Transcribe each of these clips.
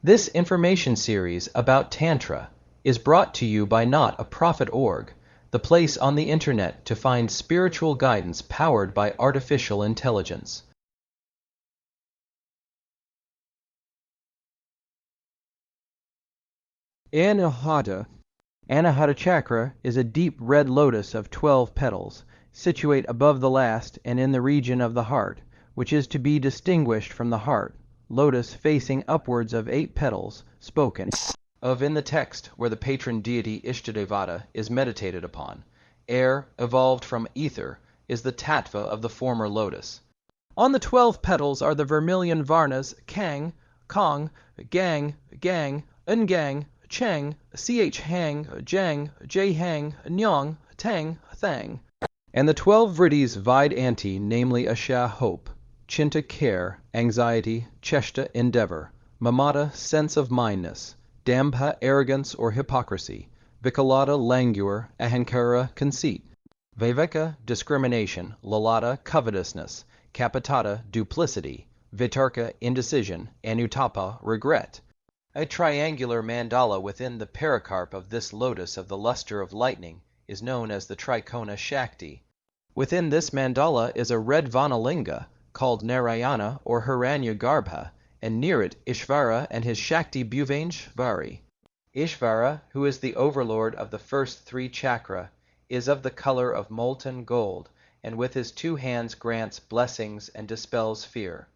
This information series about Tantra is brought to you by Not a Profit Org, the place on the internet to find spiritual guidance powered by artificial intelligence. Anahata. Anahata chakra is a deep red lotus of 12 petals, situate above the last and in the region of the heart, which is to be distinguished from the heart, lotus facing upwards of 8 petals, spoken of in the text where the patron deity Ishtadevata is meditated upon. Air, evolved from ether, is the tattva of the former lotus. On the 12 petals are the vermilion varnas Kang, Kong, Gang, Gang, Ngang, Cheng, Ch Hang, Jang, J Hang, Nyong, Tang, Thang, and the 12 vriddhis Vide Anti, namely Asha hope, Chinta care, anxiety, Cheshta endeavor, Mamata sense of mindness, Dambha arrogance or hypocrisy, Vikalata languor, Ahankara conceit, Viveka discrimination, Lalata covetousness, Kapitata duplicity, Vitarka indecision, Anutapa regret. A triangular mandala within the pericarp of this lotus of the luster of lightning is known as the Trikona Shakti. Within this mandala is a red Vanalinga called Narayana or Hiranyagarbha, and near it Ishvara and his Shakti Bhuvaneshvari. Ishvara, who is the overlord of the first 3 chakra, is of the color of molten gold, and with his 2 hands grants blessings and dispels fear.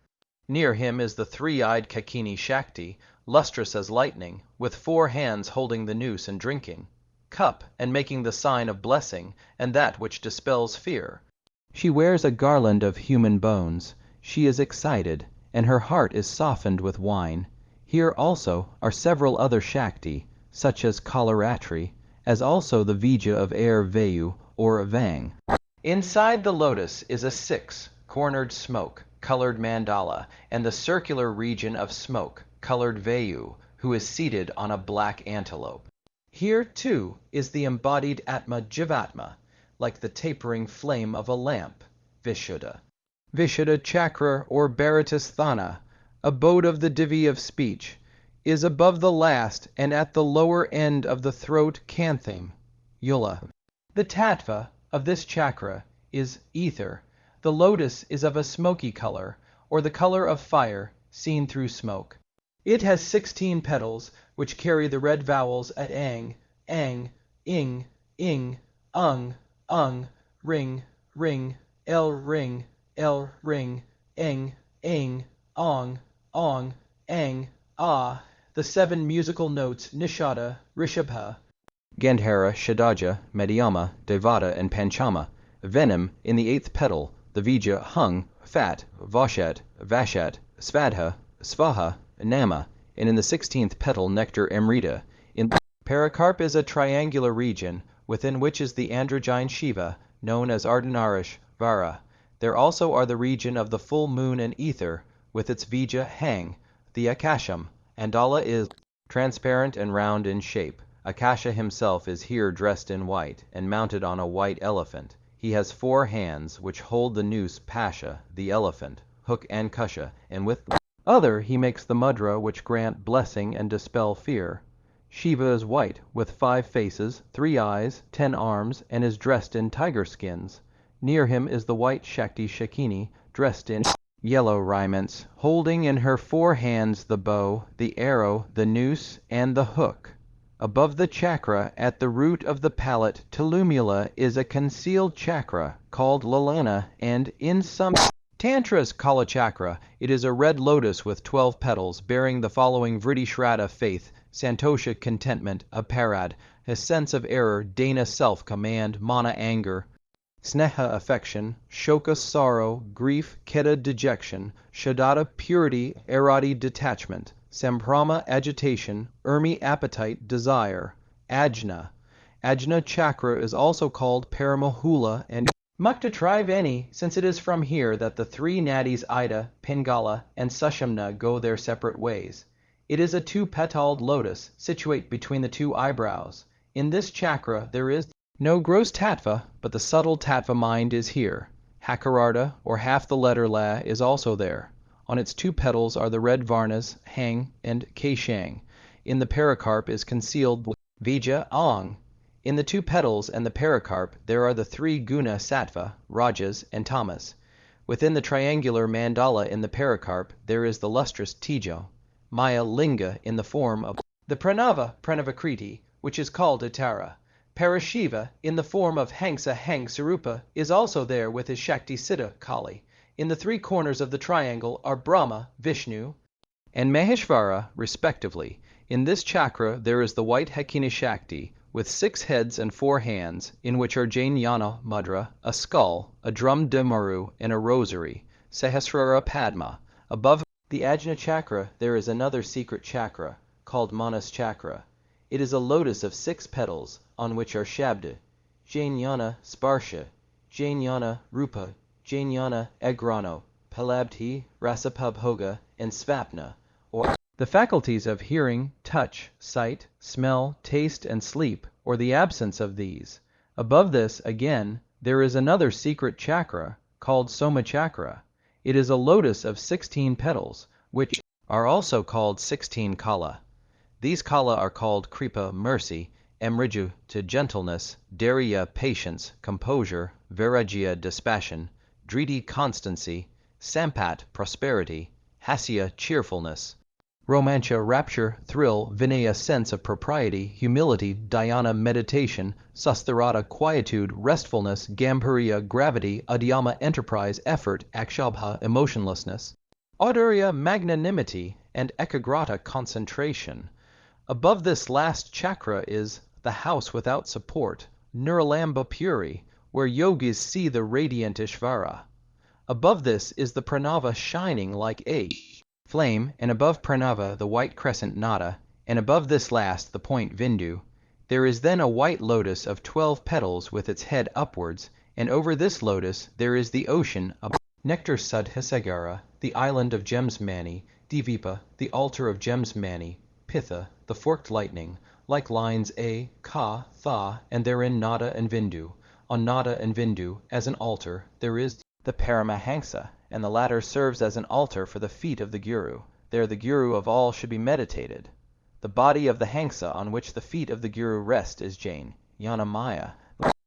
Near him is the 3-eyed Kakini Shakti, lustrous as lightning, with 4 hands holding the noose and drinking cup and making the sign of blessing and that which dispels fear. She wears a garland of human bones. She is excited, and her heart is softened with wine. Here also are several other Shakti, such as Kalaratri, as also the Vija of air Vayu or Vang. Inside the lotus is a 6-cornered smoke-colored mandala and the circular region of smoke-colored Vayu, who is seated on a black antelope. Here, too, is the embodied Atma Jivatma, like the tapering flame of a lamp, Vishuddha. Vishuddha chakra or Bharatasthana, abode of the divya of speech, is above the last and at the lower end of the throat canthame, Yula. The tattva of this chakra is ether. The lotus is of a smoky color, or the color of fire seen through smoke. It has 16 petals, which carry the red vowels at ang, ing, ung, ring, el, eng, ong, ang, ah, the 7 musical notes Nishada, Rishabha, Gandhara, Shadaja, Madhyama, Devata, and Panchama. Venom in the 8th petal, the Vija hung, fat, Vashat, Svadha, Svaha, Nama, and in the 16th petal nectar Amrita. In pericarp is a triangular region, within which is the androgyne Shiva, known as Arddha-narishvara. There also are the region of the full moon and ether, with its Vija hang, the Akasham. Andala is transparent and round in shape. Akasha himself is here dressed in white, and mounted on a white elephant. He has 4 hands, which hold the noose Pasha, the elephant, hook and kusha, and with other he makes the mudra which grant blessing and dispel fear. Shiva is white, with 5 faces, 3 eyes, 10 arms, and is dressed in tiger skins. Near him is the white Shakti Shakini, dressed in yellow raiments, holding in her 4 hands the bow, the arrow, the noose, and the hook. Above the chakra, at the root of the palate Tilumula, is a concealed chakra called Lalana, and in some Tantra's Kala chakra, it is a red lotus with 12 petals, bearing the following vriddhi shraddha faith, santosha contentment, aparad, a sense of error, dana self-command, mana anger, sneha affection, shoka sorrow, grief, keda dejection, shadata purity, arati detachment, samprama agitation, urmi appetite, desire, Ajna. Ajna chakra is also called Paramahula and Mukta Triveni, since it is from here that the 3 nadis Ida, Pingala, and Sushumna go their separate ways. It is a 2-petaled lotus, situate between the 2 eyebrows. In this chakra there is no gross tattva, but the subtle tattva mind is here. Hakararta, or half the letter La, is also there. On its two petals are the red varnas, hang, and keshang. In the pericarp is concealed vija ang. In the two petals and the pericarp there are the three guna sattva, rajas, and tamas. Within the triangular mandala in the pericarp there is the lustrous tejo, maya linga in the form of the pranavakriti, which is called Uttara. Para-Shiva, in the form of hangsa hang-sarupa, is also there with his Shakti Siddha Kali. In the three corners of the triangle are Brahma, Vishnu, and Maheshvara, respectively. In this chakra there is the white Hakini Shakti, with 6 heads and 4 hands, in which are Jnana mudra, a skull, a drum demaru, and a rosary, Sahasrara Padma. Above the Ajna chakra there is another secret chakra, called Manas chakra. It is a lotus of 6 petals, on which are Shabda, Jnana Sparsha, Jnana Rupa, Jnana Agrano, Palabdhi, Rasapabhoga, and Svapna, or the faculties of hearing, touch, sight, smell, taste, and sleep, or the absence of these. Above this, again, there is another secret chakra, called Soma chakra. It is a lotus of 16 petals, which are also called 16 kala. These kala are called Kripa, mercy, Amriju, to gentleness, Dharya, patience, composure, Vairagya, dispassion, Driti, constancy, Sampat, prosperity, Hasya, cheerfulness, Romancha, rapture, thrill, Vinaya, sense of propriety, humility, Dhyana, meditation, Sastharata, quietude, restfulness, Gambhirya, gravity, Adhyama, enterprise, effort, Akshabha, emotionlessness, Audurya, magnanimity, and Ekagrata, concentration. Above this last chakra is the house without support, Niralamba Puri, where yogis see the radiant Ishvara. Above this is the pranava shining like a flame, and above pranava the white crescent nada, and above this last the point Vindu. There is then a white lotus of 12 petals with its head upwards, and over this lotus there is the ocean of nectar Sudhisagara, the island of gems mani, Divipa, the altar of gems mani, Pitha, the forked lightning, like lines A, Ka, Tha, and therein Nada and Vindu. On Nada and Vindu, as an altar, there is the Parama-hangsa, and the latter serves as an altar for the feet of the Guru. There the Guru of all should be meditated. The body of the Hangsa on which the feet of the Guru rest is Jain, Yanamaya.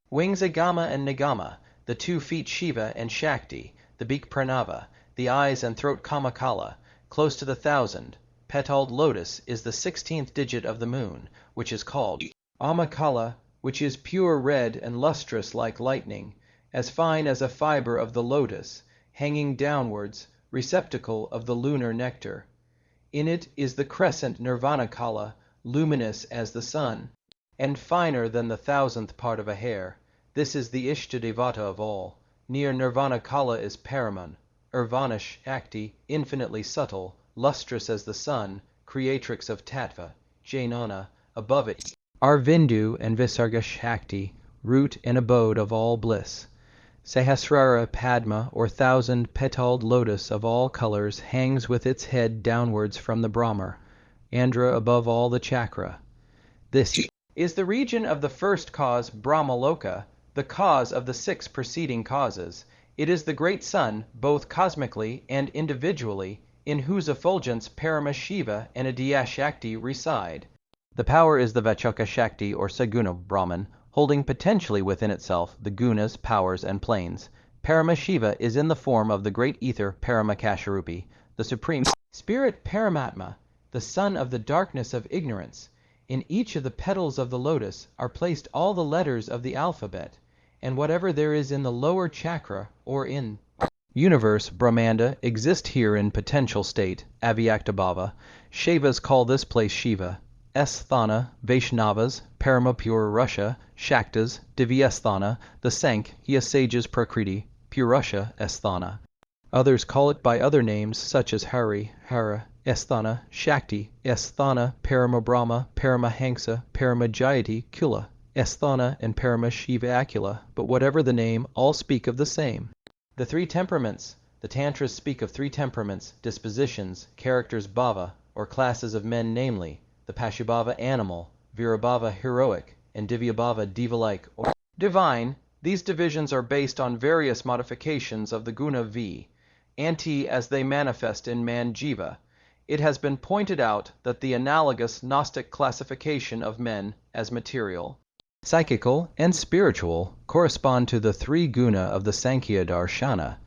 Wings Agama and Nigama, the 2 feet Shiva and Shakti, the beak Pranava, the eyes and throat Kamakala. Close to the 1000-petaled lotus is the 16th digit of the moon, which is called Amakala, which is pure red and lustrous like lightning, as fine as a fiber of the lotus, hanging downwards, receptacle of the lunar nectar. In it is the crescent Nirvana Kala, luminous as the sun, and finer than the 1000th part of a hair. This is the Ishtadevata of all. Near Nirvana Kala is Paraman, Urvanish Shakti, infinitely subtle, lustrous as the sun, creatrix of Tattva, Jnana. Above it are Vindu and Visarga Shakti, root and abode of all bliss. Sahasrara Padma, or 1000-petaled lotus of all colors, hangs with its head downwards from the Brahmar, Andhra above all the chakra. This is the region of the first cause, Brahmaloka, the cause of the 6 preceding causes. It is the great sun, both cosmically and individually, in whose effulgence Parama-Shiva and Adya-Shakti reside. The power is the Vachoka Shakti or Saguna Brahman, holding potentially within itself the gunas, powers, and planes. Parama-Shiva is in the form of the great ether Paramakasharupi, the supreme spirit Paramatma, the son of the darkness of ignorance. In each of the petals of the lotus are placed all the letters of the alphabet, and whatever there is in the lower chakra or in universe Brahmanda exist here in potential state, Avyaktabhava. Shaivas call this place Shiva. Esthana, Vaishnavas, Paramapura Russia, Shaktas, Divyasthana, the Sankhya sages Prakriti, Purusha, Esthana. Others call it by other names such as Hari, Hara, Esthana, Shakti, Esthana, Parama-Brahma, Parama-hangsa, Parama-jayati, Kula, Esthana, and Parama-Shiva Akula, but whatever the name, all speak of the same. The 3 temperaments. The Tantras speak of 3 temperaments, dispositions, characters bhava, or classes of men, namely, the Pashubhava animal, Virabhava heroic, and Divyabhava diva-like or divine. These divisions are based on various modifications of the guna V. anti as they manifest in man jiva. It has been pointed out that the analogous Gnostic classification of men as material, psychical, and spiritual correspond to the three guna of the Sankhya darshana.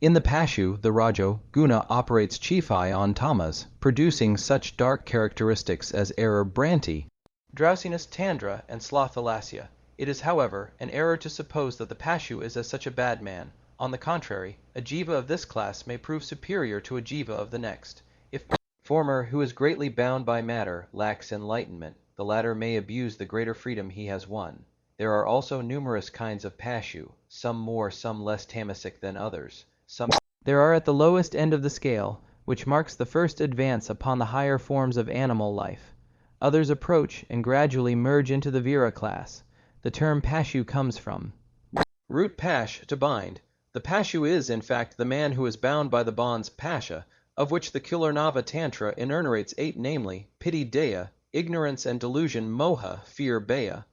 In the pashu, the rajo guna operates chiefly on tamas, producing such dark characteristics as error branti, drowsiness tandra, and slothalasya. It is, however, an error to suppose that the pashu is as such a bad man. On the contrary, a jiva of this class may prove superior to a jiva of the next. If the former, who is greatly bound by matter, lacks enlightenment, the latter may abuse the greater freedom he has won. There are also numerous kinds of pashu, some more, some less tamasic than others. There are at the lowest end of the scale, which marks the first advance upon the higher forms of animal life. Others approach and gradually merge into the vira class. The term pashu comes from root pash, to bind. The pashu is, in fact, the man who is bound by the bonds pasha, of which the Kularnava Tantra enumerates 8, namely, piti daya, ignorance and delusion moha, fear baya,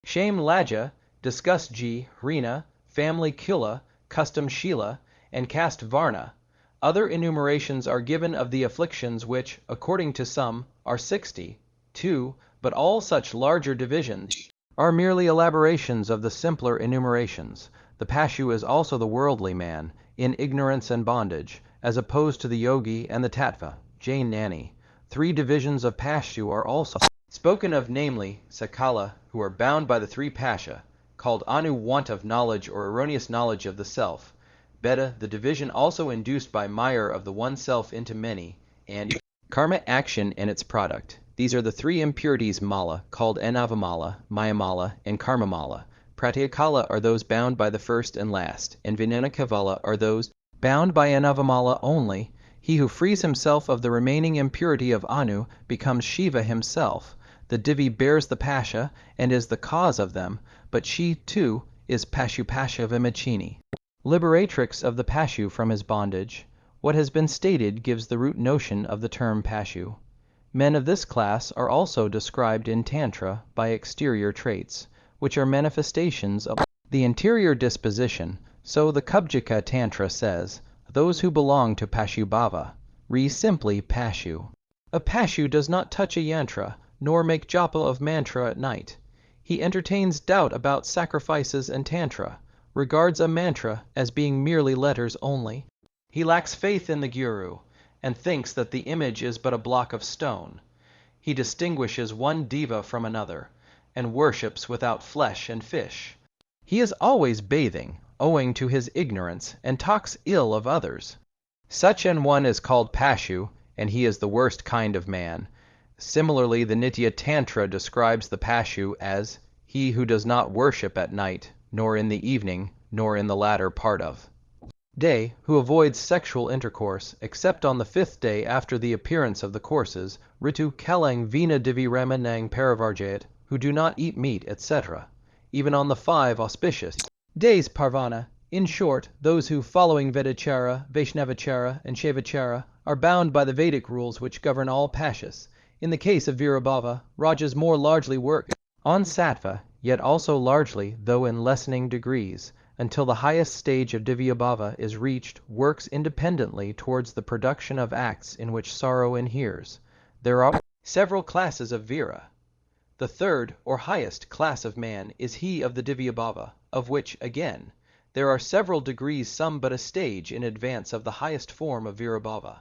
shame laja, disgust ji, hrina, family kila, custom shila, and caste varna. Other enumerations are given of the afflictions which, according to some, are 62, but all such larger divisions are merely elaborations of the simpler enumerations. The pashu is also the worldly man, in ignorance and bondage, as opposed to the yogi and the tattva, Jain Nani. 3 divisions of pashu are also spoken of, namely, sakala, who are bound by the 3 pasha, called anu, want of knowledge or erroneous knowledge of the self, beta, the division also induced by mire of the one self into many, and karma, action and its product. These are the 3 impurities mala, called enavamala, mayamala, and karmamala. Pratyakala are those bound by the first and last, and vinanakavala are those bound by enavamala only. He who frees himself of the remaining impurity of anu becomes Shiva himself. The divi bears the pasha and is the cause of them, but she, too, is pashu-pasha vimachini, liberatrix of the pashu from his bondage. What has been stated gives the root notion of the term pashu. Men of this class are also described in Tantra by exterior traits, which are manifestations of the interior disposition. So the Kubjika Tantra says, those who belong to Pashubhava, simply pashu. A pashu does not touch a yantra, nor make japa of mantra at night. He entertains doubt about sacrifices and tantra, regards a mantra as being merely letters only. He lacks faith in the guru, and thinks that the image is but a block of stone. He distinguishes one diva from another, and worships without flesh and fish. He is always bathing, owing to his ignorance, and talks ill of others. Such an one is called pashu, and he is the worst kind of man. Similarly, the Nitya Tantra describes the pashu as he who does not worship at night, nor in the evening, nor in the latter part of day, who avoids sexual intercourse, except on the 5th day after the appearance of the courses, ritu kalang vina divi ramanang paravarjayat, who do not eat meat, etc., even on the 5 auspicious days parvana. In short, those who, following Vedachara, Vaishnavachara, and Shaivachara, are bound by the Vedic rules which govern all pashas. In the case of Virabhava, Rajas more largely work on sattva, yet also largely, though in lessening degrees, until the highest stage of Divyabhava is reached, works independently towards the production of acts in which sorrow inheres. There are several classes of vira. The 3rd, or highest, class of man is he of the Divyabhava, of which, again, there are several degrees, some but a stage in advance of the highest form of Virabhava.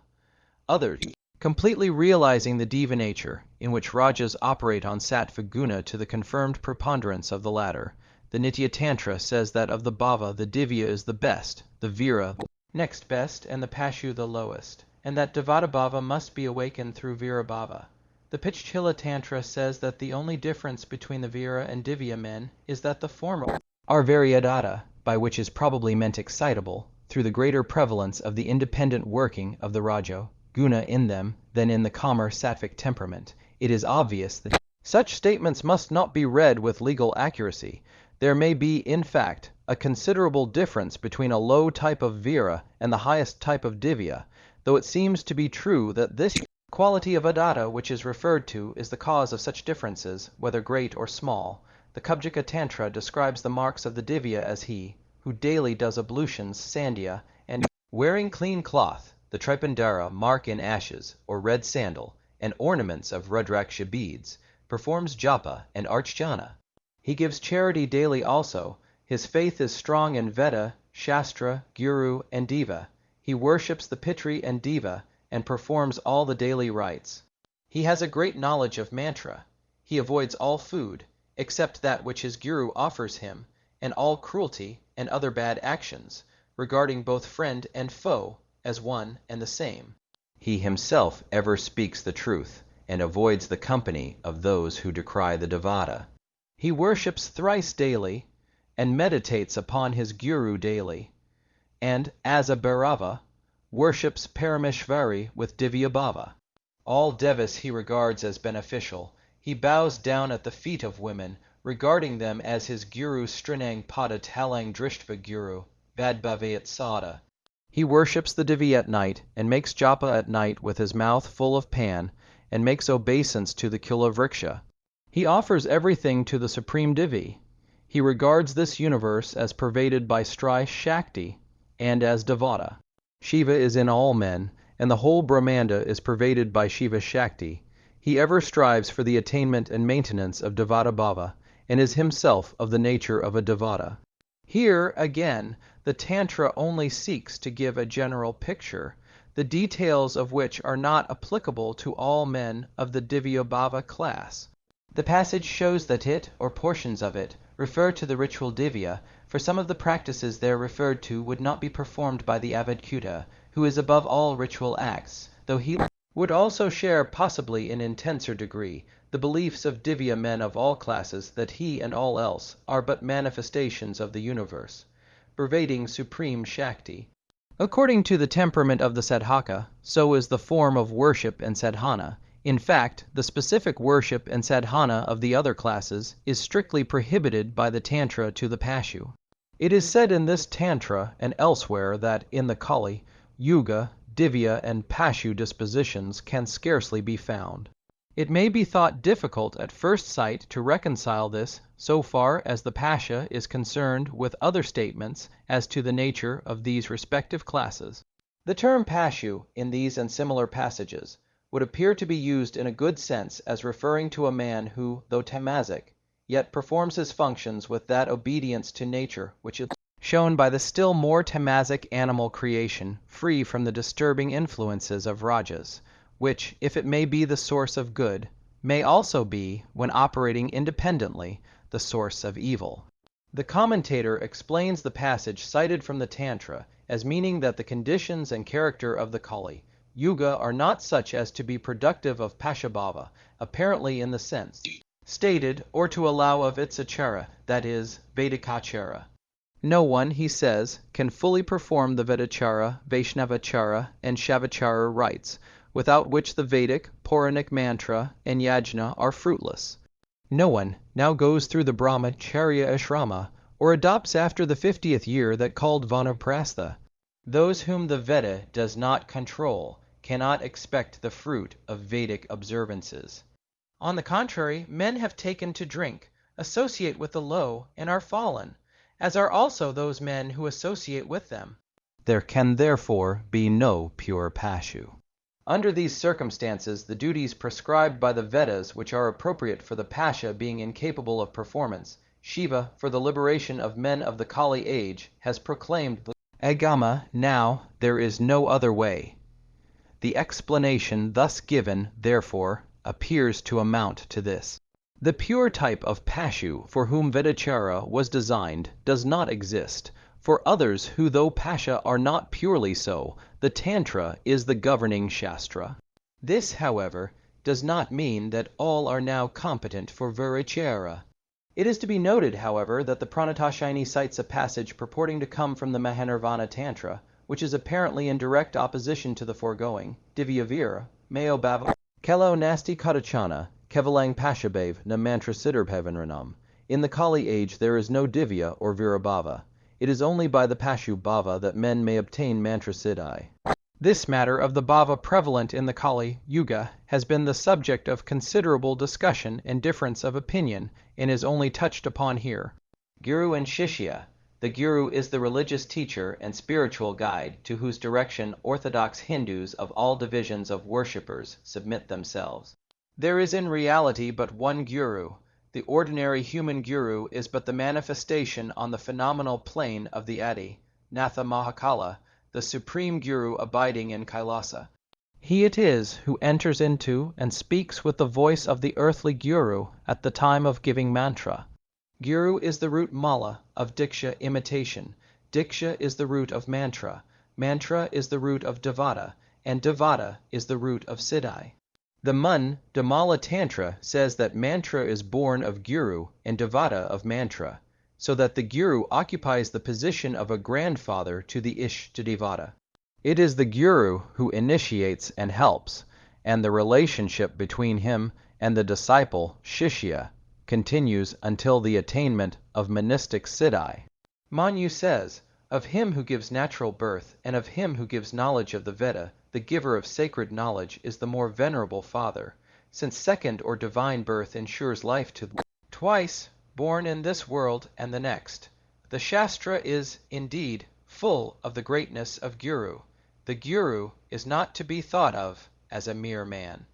Others, completely realizing the diva nature, in which Rajas operate on sattva guna to the confirmed preponderance of the latter. The Nitya Tantra says that of the bhava the divya is the best, the vira next best, and the pashu the lowest, and that devata bhava must be awakened through virabhava. The Pichchila Tantra says that the only difference between the vira and divya men is that the former are variadata, by which is probably meant excitable, through the greater prevalence of the independent working of the rajo guna in them than in the calmer sattvic temperament. It is obvious that such statements must not be read with legal accuracy. There may be, in fact, a considerable difference between a low type of vira and the highest type of divya, though it seems to be true that this quality of adatta which is referred to is the cause of such differences, whether great or small. The Kubjika Tantra describes the marks of the divya as he who daily does ablutions, sandhya, and Wearing clean cloth, the Tripandara mark in ashes, or red sandal, and ornaments of Rudraksha beads, performs japa and archana. He gives charity daily also. His faith is strong in Veda, Shastra, Guru, and Diva. He worships the Pitri and Diva, and performs all the daily rites. He has a great knowledge of mantra. He avoids all food, except that which his Guru offers him, and all cruelty and other bad actions, regarding both friend and foe as one and the same. He himself ever speaks the truth, and avoids the company of those who decry the Devata. He worships thrice daily, and meditates upon his Guru daily, and, as a Bhairava, worships Parameshvari with divya bhava. All devas he regards as beneficial. He bows down at the feet of women, regarding them as his Guru Strinang Pada Talang Drishtva Guru, Vadbhavayat Sada. He worships the Divi at night, and makes japa at night with his mouth full of pan, and makes obeisance to the Kula Vriksha. He offers everything to the Supreme Divi. He regards this universe as pervaded by Stri Shakti, and as Devata. Shiva is in all men, and the whole Brahmanda is pervaded by Shiva Shakti. He ever strives for the attainment and maintenance of Devata Bhava, and is himself of the nature of a Devata. Here, again, the Tantra only seeks to give a general picture, the details of which are not applicable to all men of the Divya Bhava class. The passage shows that it, or portions of it, refer to the ritual Divya, for some of the practices there referred to would not be performed by the Avadhuta, who is above all ritual acts, though he would also share, possibly in intenser degree, the beliefs of Divya men of all classes that he and all else are but manifestations of the universe, pervading supreme Shakti. According to the temperament of the sadhaka, so is the form of worship and sadhana. In fact, the specific worship and sadhana of the other classes is strictly prohibited by the Tantra to the pashu. It is said in this Tantra and elsewhere that in the Kali-yuga, divya and pashu dispositions can scarcely be found. It may be thought difficult at first sight to reconcile this so far as the pasha is concerned with other statements as to the nature of these respective classes. The term pashu in these and similar passages would appear to be used in a good sense as referring to a man who, though tamasic, yet performs his functions with that obedience to nature which is shown by the still more tamasic animal creation, free from the disturbing influences of rajas, which, if it may be the source of good, may also be, when operating independently, the source of evil. The commentator explains the passage cited from the Tantra as meaning that the conditions and character of the Kali-yuga are not such as to be productive of pashabhava, apparently in the sense stated, or to allow of its achara, that is, Vedikachara. No one, he says, can fully perform the Vedachara, Vaishnavachara, and Shavachara rites, without which the Vedic, Puranic mantra, and yajna are fruitless. No one now goes through the Brahmacharya ashrama, or adopts after the 50th year that called Vanaprastha. Those whom the Veda does not control cannot expect the fruit of Vedic observances. On the contrary, men have taken to drink, associate with the low, and are fallen, as are also those men who associate with them. There can therefore be no pure pashu. Under these circumstances, the duties prescribed by the Vedas which are appropriate for the pasha being incapable of performance, Shiva, for the liberation of men of the Kali age, has proclaimed the Agama, now there is no other way. The explanation thus given, therefore, appears to amount to this. The pure type of pashu for whom Vedachara was designed does not exist. For others who, though pasha, are not purely so, the Tantra is the governing Shastra. This, however, does not mean that all are now competent for Virachara. It is to be noted, however, that the Pranatashayani cites a passage purporting to come from the Mahanirvana Tantra, which is apparently in direct opposition to the foregoing, Divya Vira, Mayo Bhava, Kelo Nasti Kadachana, Kevalang Pashabhav, Na Mantra Siddharbhavanranam. In the Kali age there is no Divya or Virabhava. It is only by the Pashu Bhava that men may obtain Mantra Siddhi. This matter of the bhava prevalent in the Kali-yuga has been the subject of considerable discussion and difference of opinion, and is only touched upon here. Guru and Shishya, The guru is the religious teacher and spiritual guide to whose direction orthodox Hindus of all divisions of worshippers submit themselves. There is in reality but one guru. The ordinary human guru is but the manifestation on the phenomenal plane of the Adi, Natha Mahakala, the supreme guru abiding in Kailasa. He it is who enters into and speaks with the voice of the earthly guru at the time of giving mantra. Guru is the root mala of diksha imitation. Diksha is the root of mantra. Mantra is the root of devata, and devata is the root of siddhi. The Dhammala Tantra says that mantra is born of guru and devata of mantra, so that the guru occupies the position of a grandfather to the Ishtadevata. It is the guru who initiates and helps, and the relationship between him and the disciple, shishya, continues until the attainment of monistic siddhi. Manu says, "Of him who gives natural birth, and of him who gives knowledge of the Veda, the giver of sacred knowledge is the more venerable father, since second or divine birth ensures life to twice, born in this world and the next. The Shastra is, indeed, full of the greatness of Guru. The Guru is not to be thought of as a mere man."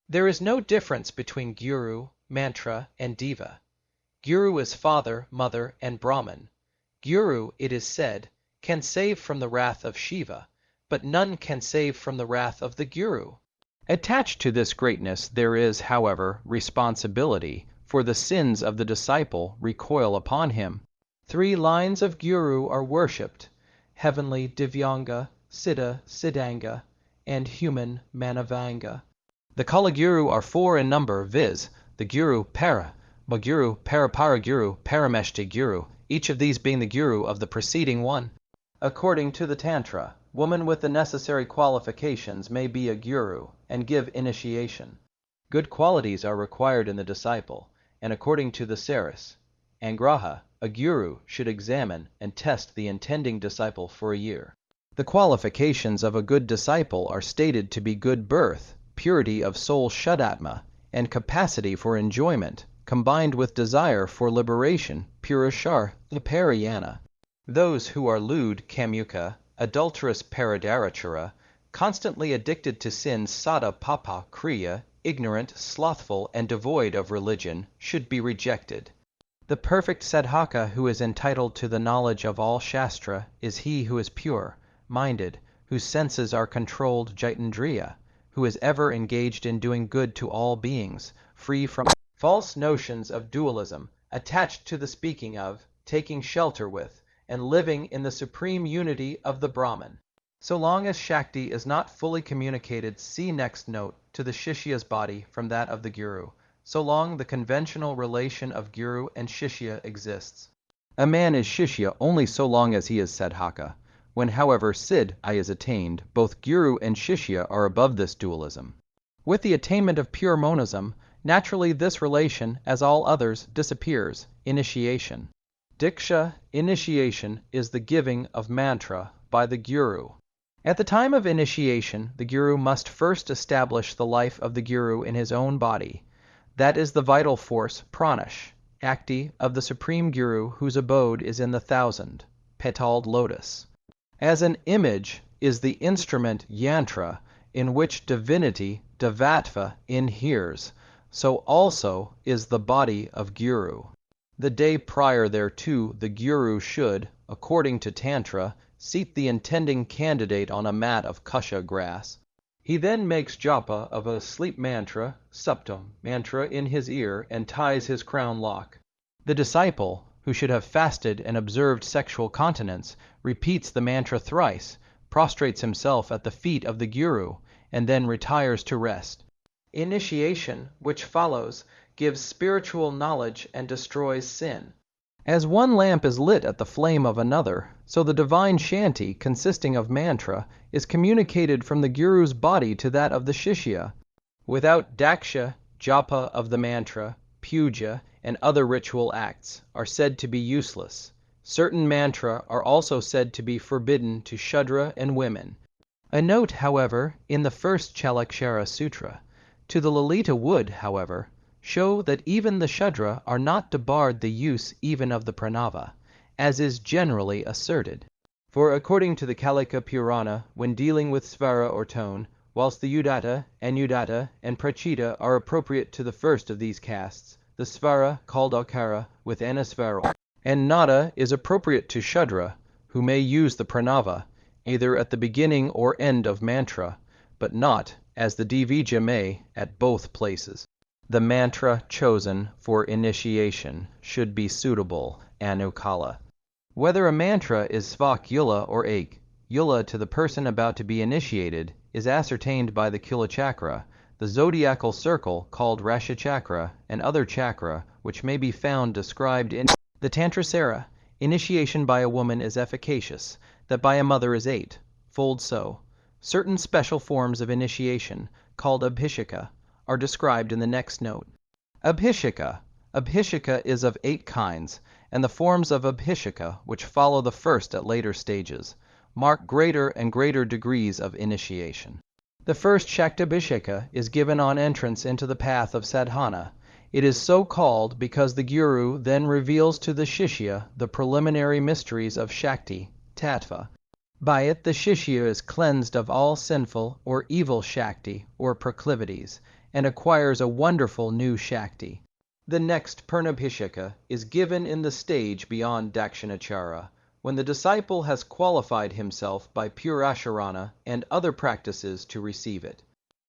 There is no difference between Guru, mantra, and diva. Guru is father, mother, and Brahman. Guru, it is said, can save from the wrath of Shiva, but none can save from the wrath of the Guru. Attached to this greatness there is, however, responsibility, for the sins of the disciple recoil upon him. 3 lines of Guru are worshipped: heavenly Divyanga, Siddha Siddhanga, and human Manavanga. The Kali-Guru are 4 in number, viz. the Guru Para, Maguru, Para-Para-Guru, Parameshti Guru, each of these being the Guru of the preceding one. According to the Tantra, woman with the necessary qualifications may be a guru and give initiation. Good qualities are required in the disciple, and according to the Saris, Angraha, a guru should examine and test the intending disciple for a year. The qualifications of a good disciple are stated to be good birth, purity of soul Shuddhatma, and capacity for enjoyment, combined with desire for liberation, Purashar, the Parayana. Those who are lewd, Kamuka, adulterous Paradarachara, constantly addicted to sin Sada Papa Kriya, ignorant, slothful, and devoid of religion, should be rejected. The perfect Sadhaka who is entitled to the knowledge of all Shastra is he who is pure, minded, whose senses are controlled Jaitendriya, who is ever engaged in doing good to all beings, free from false notions of dualism, attached to the speaking of, taking shelter with, and living in the supreme unity of the Brahman. So long as Shakti is not fully communicated, see next note, to the Shishya's body from that of the Guru, so long the conventional relation of Guru and Shishya exists. A man is Shishya only so long as he is Sadhaka. When, however, Siddhi is attained, both Guru and Shishya are above this dualism. With the attainment of pure monism, naturally this relation, as all others, disappears, initiation. Diksha, initiation, is the giving of mantra by the Guru. At the time of initiation, the Guru must first establish the life of the Guru in his own body. That is the vital force, pranash, Akti, of the Supreme Guru whose abode is in the 1000-petaled lotus. As an image is the instrument yantra in which divinity, devatva, inheres, so also is the body of Guru. The day prior thereto, the Guru should, according to Tantra, seat the intending candidate on a mat of kasha grass. He then makes japa of a sleep mantra, saptam mantra, in his ear and ties his crown lock. The disciple, who should have fasted and observed sexual continence, repeats the mantra thrice, prostrates himself at the feet of the Guru, and then retires to rest. Initiation, which follows, gives spiritual knowledge and destroys sin. As one lamp is lit at the flame of another, so the divine shanti, consisting of mantra, is communicated from the Guru's body to that of the Shishya. Without daksha, japa of the mantra, puja, and other ritual acts are said to be useless. Certain mantra are also said to be forbidden to Shudra and women. A note, however, in the first Chalakshara Sutra, to the Lalita would, however, show that even the Shudra are not debarred the use even of the pranava, as is generally asserted. For according to the Kalika Purana, when dealing with svara or tone, whilst the Udatta, Anudatta, and Prachita are appropriate to the first of these castes, the svara, called Akara, with Anasvara, and Nada is appropriate to Shudra, who may use the pranava, either at the beginning or end of mantra, but not, as the Divya may, at both places. The mantra chosen for initiation should be suitable, Anukala. Whether a mantra is Svak Yula or Ek, Yula to the person about to be initiated is ascertained by the Kula chakra, the zodiacal circle called Rasha chakra, and other chakra which may be found described in the Tantra. Initiation by a woman is efficacious, that by a mother is 8, fold so. Certain special forms of initiation, called abhisheka, are described in the next note. Abhisheka is of 8 kinds, and the forms of abhisheka, which follow the first at later stages, mark greater and greater degrees of initiation. The first Shaktabhisheka is given on entrance into the path of sadhana. It is so called because the Guru then reveals to the Shishya the preliminary mysteries of Shakti, Tattva. By it the Shishya is cleansed of all sinful or evil Shakti or proclivities, and acquires a wonderful new Shakti. The next Purnabhisheka is given in the stage beyond Dakshinachara, when the disciple has qualified himself by pure asharana and other practices to receive it.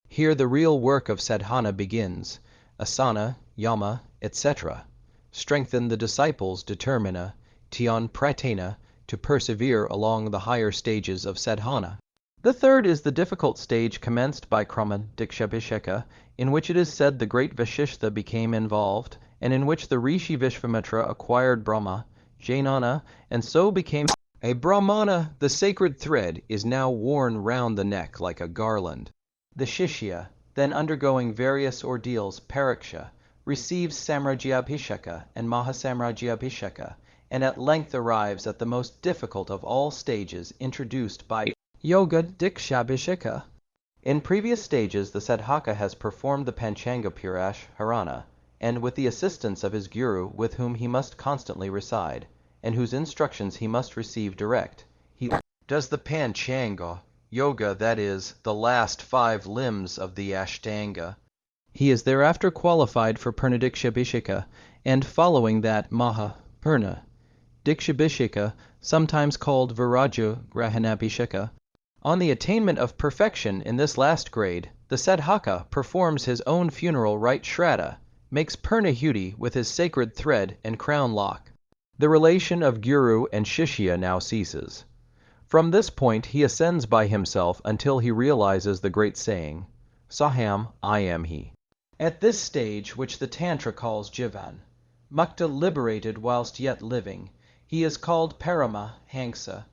Here the real work of sadhana begins, asana, yama, etc. Strengthen the disciple's determina, tian pratena, to persevere along the higher stages of sadhana. The third is the difficult stage commenced by Krama Dikshabhisheka, in which it is said the great Vishuddha became involved, and in which the Rishi Vishvamitra acquired Brahma, Jnana, and so became a Brahmana. The sacred thread is now worn round the neck like a garland. The Shishya, then undergoing various ordeals pariksha, receives Samrajyabhisheka and Mahasamrajyabhisheka, and at length arrives at the most difficult of all stages introduced by Yoga Dikshabhisheka. In previous stages the sadhaka has performed the Panchanga Purash Harana, and with the assistance of his guru with whom he must constantly reside, and whose instructions he must receive direct, he does the Panchanga Yoga, that is, the last 5 limbs of the Ashtanga. He is thereafter qualified for Purna-Dikshabhisheka, and following that Maha Purna Dikshabhisheka, sometimes called Virajya Grahanabhisheka. On the attainment of perfection in this last grade, the sadhaka performs his own funeral rite shraddha, makes Purnahuti with his sacred thread and crown lock. The relation of guru and shishya now ceases. From this point he ascends by himself until he realizes the great saying, Saham, I am he. At this stage, which the Tantra calls Jivan, Mukta liberated whilst yet living, he is called Parama-hangsa.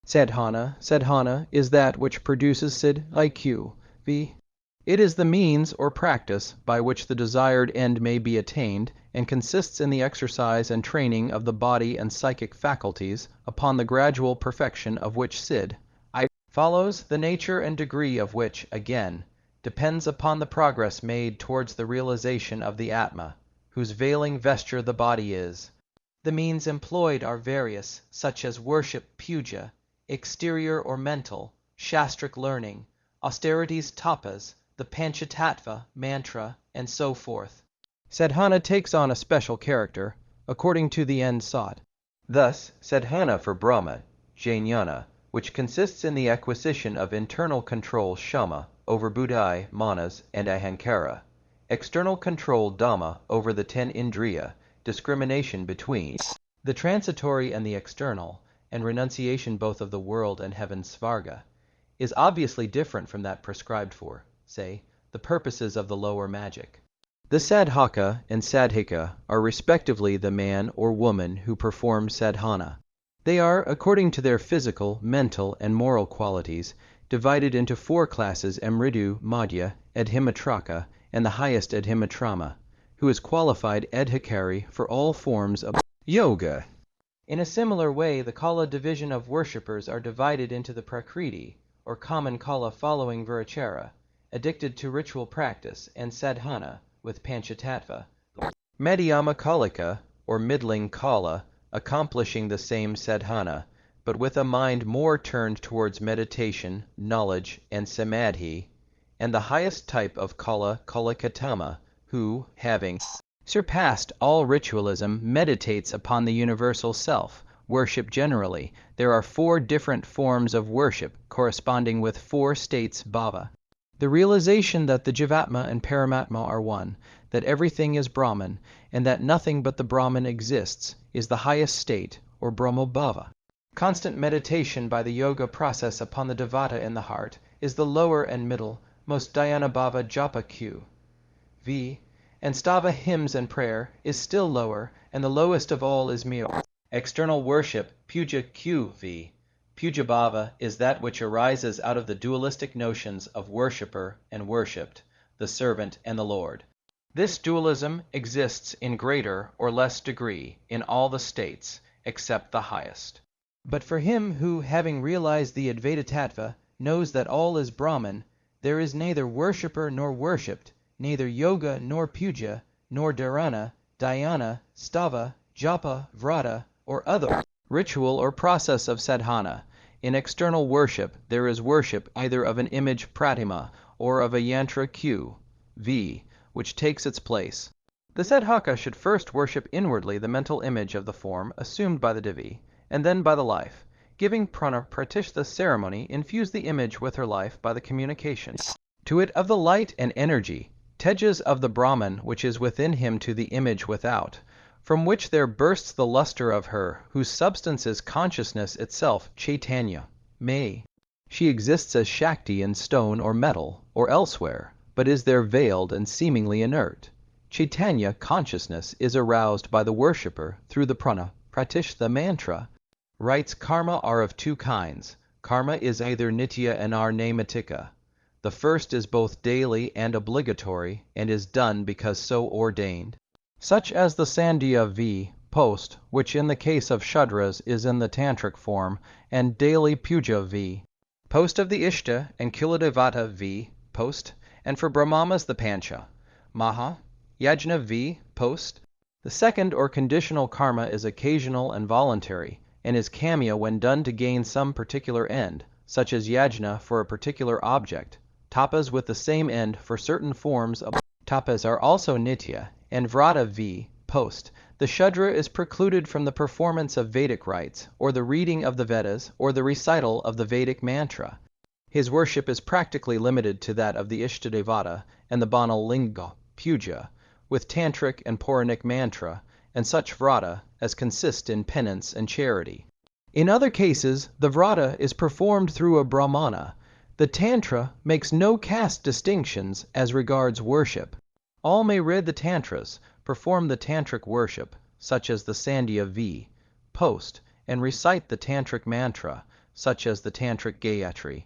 Sadhana is that which produces Siddh v. It is the means or practice by which the desired end may be attained, and consists in the exercise and training of the body and psychic faculties, upon the gradual perfection of which Siddh follows, the nature and degree of which, again, depends upon the progress made towards the realization of the Atma, whose veiling vesture the body is. The means employed are various, such as worship puja, exterior or mental, shastric learning, austerities tapas, the panchatattva, mantra, and so forth. Sadhana takes on a special character, according to the end sought. Thus, sadhana for Brahma, jnana, which consists in the acquisition of internal control shama over buddhi, manas, and ahankara, external control dhamma over the 10 indriya, discrimination between the transitory and the external, and renunciation both of the world and heaven svarga, is obviously different from that prescribed for, say, the purposes of the lower magic. The sadhaka and sadhika are respectively the man or woman who perform sadhana. They are, according to their physical, mental, and moral qualities, divided into 4 classes: Amridu, Madhya, Adhimatraka, and the highest Adhimatrama, who is qualified adhikari for all forms of yoga. In a similar way, the Kala division of worshippers are divided into the Prakriti, or common Kala following Virachara, addicted to ritual practice, and Sadhana, with Panchatattva. Madhyama Kalika, or middling Kala, accomplishing the same sadhana, but with a mind more turned towards meditation, knowledge, and samadhi, and the highest type of Kalikatama, who, having surpassed all ritualism, meditates upon the universal self, worship generally. There are 4 different forms of worship, corresponding with 4 states bhava. The realization that the Jivatma and Paramatma are one, that everything is Brahman, and that nothing but the Brahman exists, is the highest state, or Brahmobhava. Constant meditation by the yoga process upon the Devata in the heart is the lower and middle, most Dhyanabhava japa Q. V. And stava hymns and prayer is still lower, and the lowest of all is Myo. External worship, puja Q. V. Puja bhava is that which arises out of the dualistic notions of worshipper and worshipped, the servant and the Lord. This dualism exists in greater or less degree in all the states, except the highest. But for him who, having realized the Advaita Tattva, knows that all is Brahman, there is neither worshipper nor worshipped, neither yoga nor puja, nor dharana, dhyana, stava, japa, vrata, or other ritual or process of sadhana. In external worship, there is worship either of an image pratima or of a yantra Q, V, which takes its place. The sadhaka should first worship inwardly the mental image of the form assumed by the Devi, and then by the life. Giving prana pratish the ceremony, infuse the image with her life by the communication to it of the light and energy, tejas of the Brahman which is within him to the image without, from which there bursts the luster of her, whose substance is consciousness itself, Chaitanya, May. She exists as Shakti in stone or metal, or elsewhere, but is there veiled and seemingly inert. Chaitanya, consciousness, is aroused by the worshipper through the prana, pratish the mantra. Rites karma are of 2 kinds. Karma is either nitya and naimatika. The first is both daily and obligatory, and is done because so ordained, such as the sandhya v. post, which in the case of Shudras is in the tantric form, and daily puja v. post of the Ishta, and Kuladevata v. post, and for Brahmamas the Pancha. Maha, Yajna v. post. The second or conditional karma is occasional and voluntary, and is kamya when done to gain some particular end, such as yajna for a particular object. Tapas with the same end for certain forms of tapas are also nitya, and vrata v. post. The Shudra is precluded from the performance of Vedic rites, or the reading of the Vedas, or the recital of the Vedic mantra. His worship is practically limited to that of the Ishtadevata and the Banalinga puja, with tantric and Puranic mantra, and such vrata as consist in penance and charity. In other cases, the vrata is performed through a brahmana. The Tantra makes no caste distinctions as regards worship. All may read the Tantras, perform the tantric worship, such as the Sandhya V, post, and recite the tantric mantra, such as the tantric Gayatri.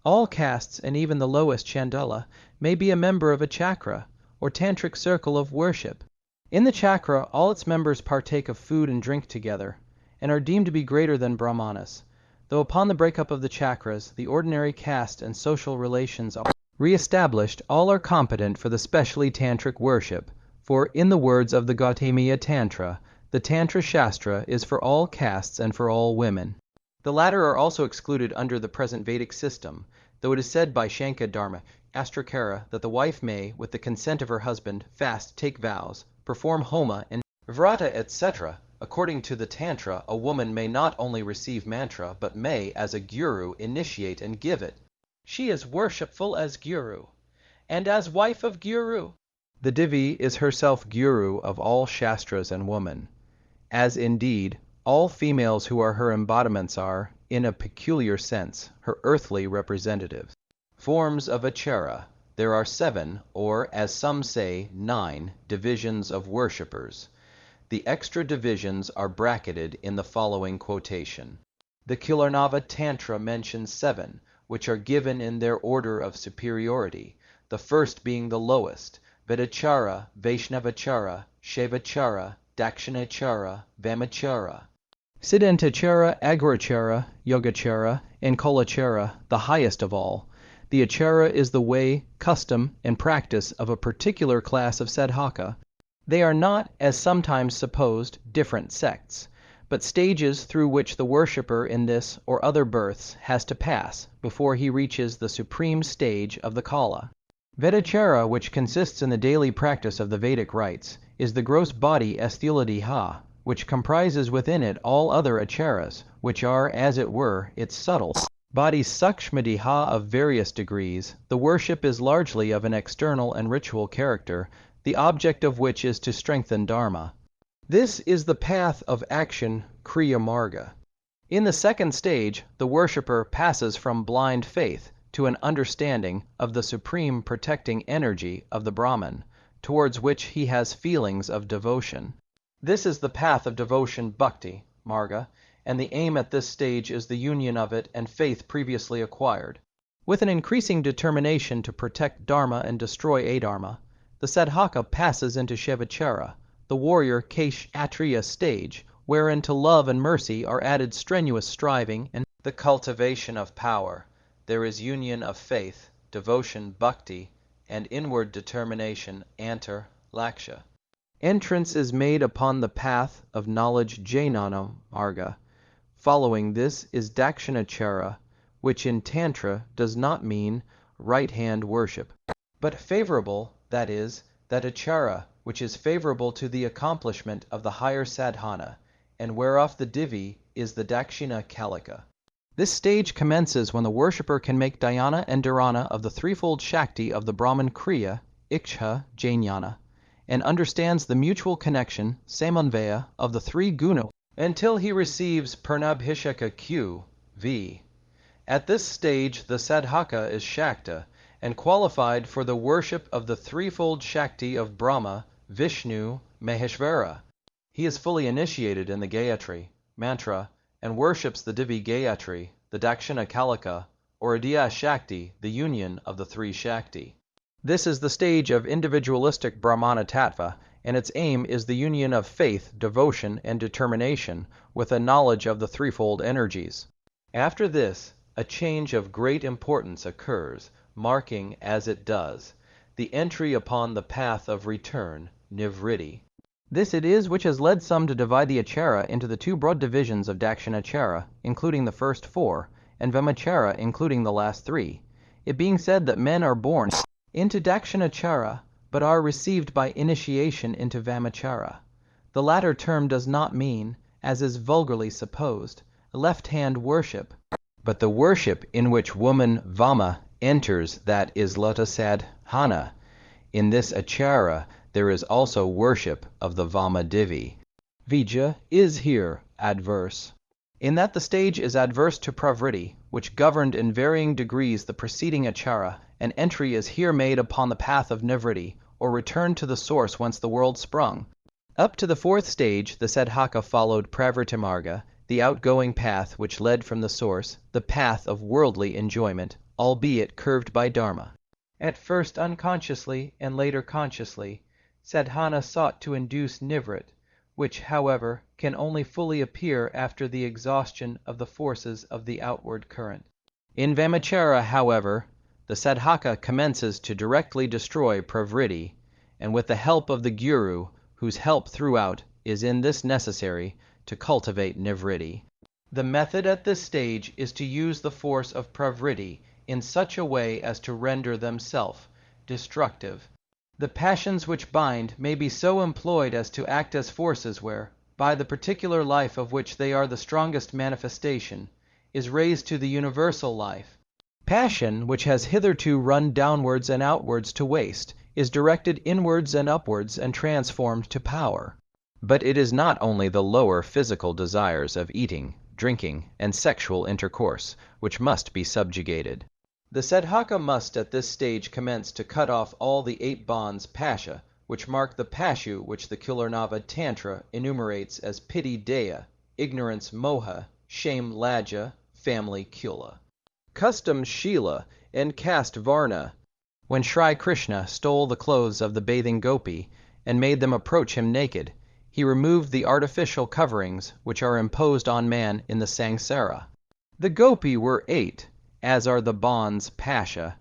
All castes, and even the lowest Chandala, may be a member of a chakra, or tantric circle of worship. In the chakra, all its members partake of food and drink together, and are deemed to be greater than brahmanas, though upon the breakup of the chakras, the ordinary caste and social relations are re-established, all are competent for the specially tantric worship, for, in the words of the Gautamiya Tantra, the Tantra Shastra is for all castes and for all women. The latter are also excluded under the present Vedic system, though it is said by Shankha Dharma Astrakara that the wife may, with the consent of her husband, fast, take vows, perform homa, and vrata, etc. According to the Tantra, a woman may not only receive mantra, but may, as a guru, initiate and give it. She is worshipful as guru, and as wife of guru. The Divi is herself guru of all shastras and woman, as indeed all females who are her embodiments are, in a peculiar sense, her earthly representatives. Forms of Achara. There are 7, or, as some say, 9, divisions of worshippers. The extra divisions are bracketed in the following quotation. The Kularnava Tantra mentions 7, which are given in their order of superiority, the first being the lowest, Vedachara, Vaishnavachara, Shaivachara, Dakshinachara, Vamachara. Siddhantachara, Agorachara, Yogachara, and Kolachara, the highest of all. The Achara is the way, custom, and practice of a particular class of sadhaka. They are not, as sometimes supposed, different sects, but stages through which the worshipper in this or other births has to pass before he reaches the supreme stage of the Kala. Vedachara, which consists in the daily practice of the Vedic rites, is the gross body Esthuladiha, which comprises within it all other acharas, which are, as it were, its subtle body Sakshmadiha of various degrees. The worship is largely of an external and ritual character, the object of which is to strengthen dharma. This is the path of action, Kriya Marga. In the second stage, the worshipper passes from blind faith to an understanding of the supreme protecting energy of the Brahman, towards which he has feelings of devotion. This is the path of devotion, Bhakti, Marga, and the aim at this stage is the union of it and faith previously acquired. With an increasing determination to protect Dharma and destroy Adharma, the Sadhaka passes into Shivachara, the warrior Kshatriya stage, wherein to love and mercy are added strenuous striving and the cultivation of power. There is union of faith, devotion, Bhakti, and inward determination, Antar, Laksha. Entrance is made upon the path of knowledge, Jnana Marga. Following this is Dakshinachara, which in Tantra does not mean right-hand worship, but favorable, that is, that achara which is favorable to the accomplishment of the higher sadhana, and whereof the divi is the Dakshina Kalika. This stage commences when the worshipper can make dhyana and dharana of the threefold Shakti of the Brahman Kriya, Iksha, Jnana, and understands the mutual connection, Samanvaya, of the three guna, until he receives Purnabhisheka Q, V. At this stage the sadhaka is Shakta, and qualified for the worship of the threefold Shakti of Brahma, Vishnu, Maheshvara. He is fully initiated in the Gayatri, mantra, and worships the Divi Gayatri, the Dakshina Kalika, or Adya-Shakti, the union of the three Shakti. This is the stage of individualistic Brahmana Tattva, and its aim is the union of faith, devotion, and determination with a knowledge of the threefold energies. After this, a change of great importance occurs, marking, as it does, the entry upon the path of return, Nivritti. This it is which has led some to divide the achara into the two broad divisions of Dakshinachara, including the first four, and Vamachara, including the last three, it being said that men are born into Dakshinachara, but are received by initiation into Vamachara. The latter term does not mean, as is vulgarly supposed, left-hand worship, but the worship in which woman Vama enters, that is Lotasadhana. In this achara there is also worship of the Vama Divi. Vija is here adverse, in that the stage is adverse to pravritti, which governed in varying degrees the preceding achara. An entry is here made upon the path of nivritti, or return to the source whence the world sprung. Up to the fourth stage the sadhaka followed pravritti-marga, the outgoing path which led from the source, the path of worldly enjoyment, albeit curved by dharma. At first unconsciously and later consciously, sadhana sought to induce nivrit, which, however, can only fully appear after the exhaustion of the forces of the outward current. In Vamachara, however, the sadhaka commences to directly destroy pravritti, and with the help of the guru, whose help throughout is in this necessary, to cultivate nivritti. The method at this stage is to use the force of pravritti in such a way as to render them self-destructive. The passions which bind may be so employed as to act as forces where, by the particular life of which they are the strongest manifestation, is raised to the universal life. Passion, which has hitherto run downwards and outwards to waste, is directed inwards and upwards and transformed to power. But it is not only the lower physical desires of eating, drinking, and sexual intercourse which must be subjugated. The sadhaka must at this stage commence to cut off all the 8 bonds pasha, which mark the pashu which the Kularnava Tantra enumerates as piti daya, ignorance moha, shame laja, family kula, custom shila, and caste varna. When Shri Krishna stole the clothes of the bathing gopi and made them approach him naked, he removed the artificial coverings which are imposed on man in the samsara. The gopi were 8, as are the bonds pasha,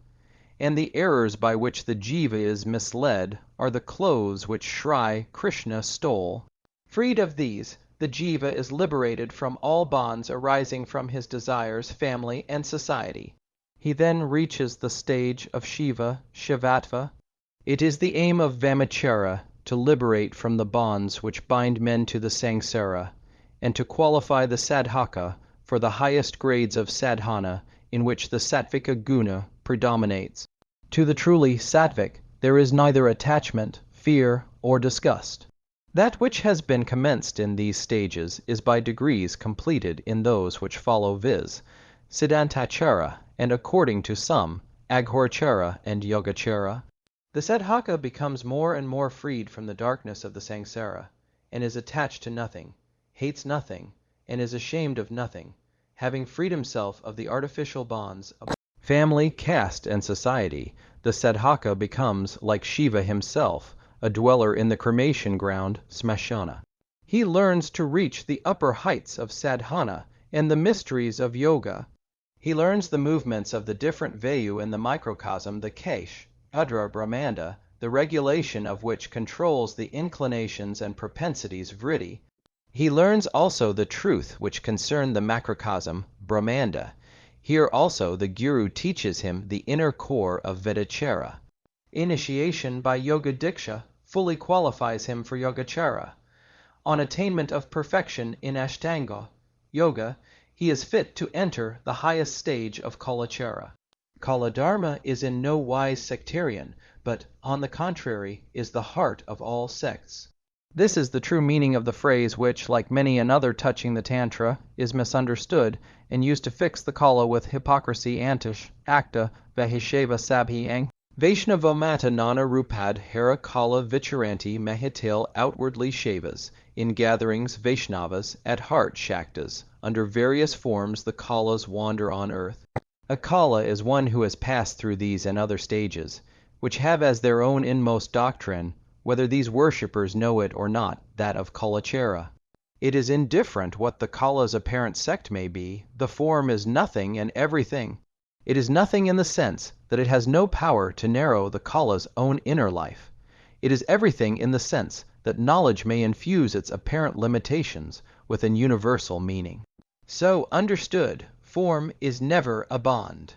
and the errors by which the jiva is misled are the clothes which Shri Krishna stole. Freed of these, the jiva is liberated from all bonds arising from his desires, family, and society. He then reaches the stage of Shiva, Shivatva. It is the aim of Vamachara to liberate from the bonds which bind men to the samsara, and to qualify the sadhaka for the highest grades of sadhana in which the sattvika guna predominates. To the truly sattvic, there is neither attachment, fear, or disgust. That which has been commenced in these stages is by degrees completed in those which follow, viz., Siddhantachara, and according to some, Aghorachara and Yogachara. The sadhaka becomes more and more freed from the darkness of the samsara, and is attached to nothing, hates nothing, and is ashamed of nothing, having freed himself of the artificial bonds of family, caste, and society. The sadhaka becomes, like Shiva himself, a dweller in the cremation ground, smashana. He learns to reach the upper heights of sadhana and the mysteries of yoga. He learns the movements of the different vayu in the microcosm, the kesh, Udra Brahmanda, the regulation of which controls the inclinations and propensities vritti. He learns also the truth which concern the macrocosm, Brahmanda. Here also the Guru teaches him the inner core of Vedachara. Initiation by Yoga Diksha fully qualifies him for Yogachara. On attainment of perfection in Ashtanga Yoga, he is fit to enter the highest stage of Kalachara. Kaladharma is in no wise sectarian, but, on the contrary, is the heart of all sects. This is the true meaning of the phrase which, like many another touching the Tantra, is misunderstood and used to fix the Kala with hypocrisy antish, acta, vahisheva sabhi Vaishnavamata nana rupad hera Kala vicharanti mahitil outwardly Shavas, in gatherings Vaishnavas, at heart Shaktas, under various forms the Kalas wander on earth. A Kala is one who has passed through these and other stages, which have as their own inmost doctrine, whether these worshippers know it or not, that of Kalachara. It is indifferent what the Kala's apparent sect may be, the form is nothing and everything. It is nothing in the sense that it has no power to narrow the Kala's own inner life. It is everything in the sense that knowledge may infuse its apparent limitations with an universal meaning. So, understood, form is never a bond.